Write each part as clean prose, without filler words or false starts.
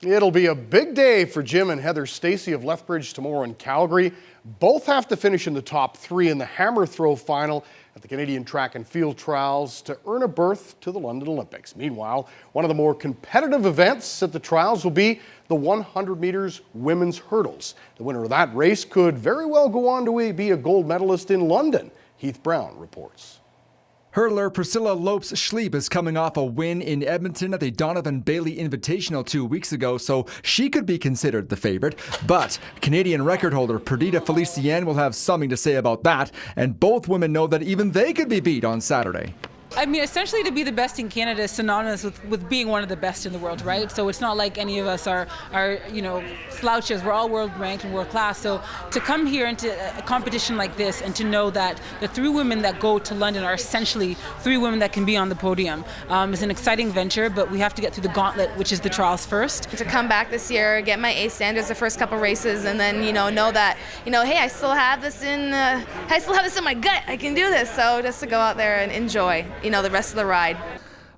It'll be a big day for Jim and Heather Stacey of Lethbridge tomorrow in Calgary. Both have to finish in the top three in the hammer throw final at the Canadian Track and Field Trials to earn a berth to the London Olympics. Meanwhile, one of the more competitive events at the trials will be the 100 meters women's hurdles. The winner of that race could very well go on to be a gold medalist in London. Heath Brown reports. Hurdler Priscilla Lopes-Schleep is coming off a win in Edmonton at the Donovan Bailey Invitational 2 weeks ago, so she could be considered the favorite. But Canadian record holder Perdita Felicienne will have something to say about that, and both women know that even they could be beat on Saturday. I mean, essentially to be the best in Canada is synonymous with being one of the best in the world, right? So it's not like any of us are slouches. We're all world ranked and world class. So to come here into a competition like this and to know that the three women that go to London are essentially three women that can be on the podium is an exciting venture, but we have to get through the gauntlet, which is the trials first. To come back this year, get my A standards the first couple races, and then know that hey, I still have this in my gut. I can do this. So just to go out there and enjoy the rest of the ride.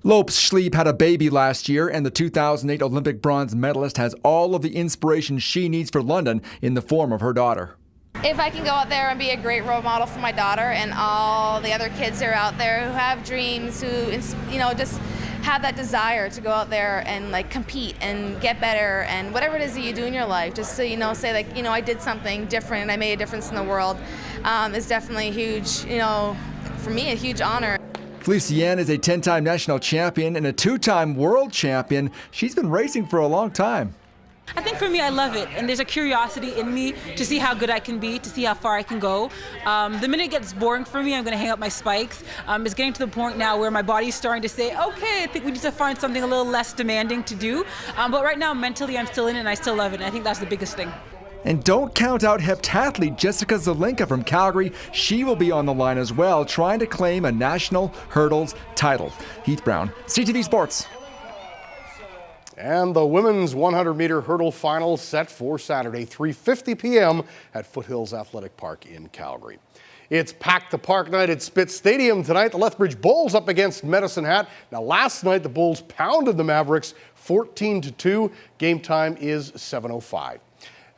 Lopes-Schleep had a baby last year, and the 2008 Olympic bronze medalist has all of the inspiration she needs for London in the form of her daughter. If I can go out there and be a great role model for my daughter and all the other kids who are out there who have dreams, who just have that desire to go out there and compete and get better and whatever it is that you do in your life, just to say I did something different and I made a difference in the world, is definitely a huge, for me, a huge honor. Felicienne is a 10-time national champion and a 2-time world champion. She's been racing for a long time. I think for me, I love it, and there's a curiosity in me to see how good I can be, to see how far I can go. The minute it gets boring for me, I'm going to hang up my spikes. It's getting to the point now where my body's starting to say, okay, I think we need to find something a little less demanding to do. But right now, mentally, I'm still in it, and I still love it, and I think that's the biggest thing. And don't count out heptathlete Jessica Zelinka from Calgary. She will be on the line as well, trying to claim a national hurdles title. Heath Brown, CTV Sports. And the women's 100-meter hurdle final set for Saturday, 3:50 p.m. at Foothills Athletic Park in Calgary. It's Pack the Park night at Spitz Stadium tonight. The Lethbridge Bulls up against Medicine Hat. Now, last night, the Bulls pounded the Mavericks 14-2. Game time is 7:05.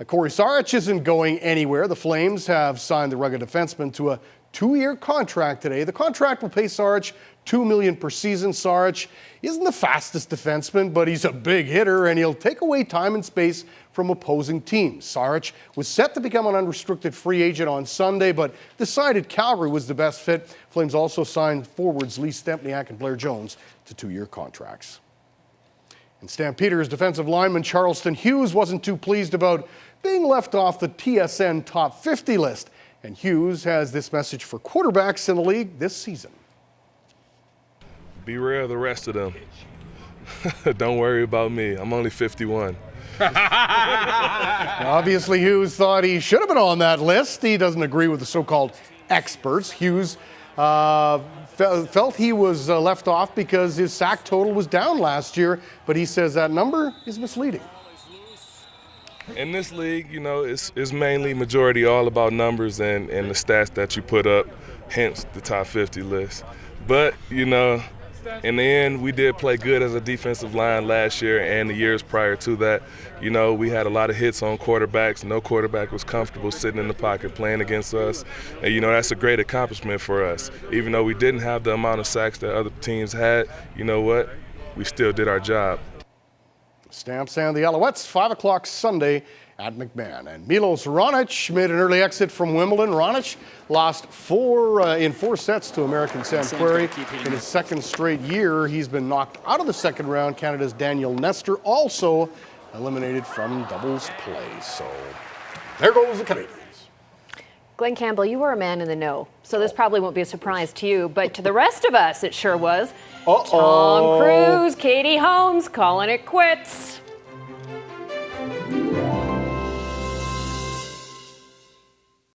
Corey Sarich isn't going anywhere. The Flames have signed the rugged defenseman to a 2-year contract today. The contract will pay Sarich $2 million per season. Sarich isn't the fastest defenseman, but he's a big hitter, and he'll take away time and space from opposing teams. Sarich was set to become an unrestricted free agent on Sunday, but decided Calgary was the best fit. Flames also signed forwards Lee Stempniak and Blair Jones to 2-year contracts. And Stampeders defensive lineman Charleston Hughes wasn't too pleased about being left off the TSN Top 50 list. And Hughes has this message for quarterbacks in the league this season. Beware of the rest of them. Don't worry about me. I'm only 51. Obviously, Hughes thought he should have been on that list. He doesn't agree with the so-called experts. Hughes felt he was left off because his sack total was down last year, but he says that number is misleading. In this league, it's mainly majority all about numbers and the stats that you put up, hence the top 50 list. But, in the end, we did play good as a defensive line last year and the years prior to that. We had a lot of hits on quarterbacks. No quarterback was comfortable sitting in the pocket playing against us. And, that's a great accomplishment for us. Even though we didn't have the amount of sacks that other teams had, you know what? We still did our job. Stamps and the Alouettes, 5 o'clock Sunday at McMahon. And Milos Raonic made an early exit from Wimbledon. Raonic lost in four sets to American Sanquari. In his second straight year, he's been knocked out of the second round. Canada's Daniel Nestor also eliminated from doubles play. So there goes the Canadians. Glenn Campbell, you were a man in the know, so this probably won't be a surprise to you, but to the rest of us, it sure was. Tom Cruise, Katie Holmes calling it quits.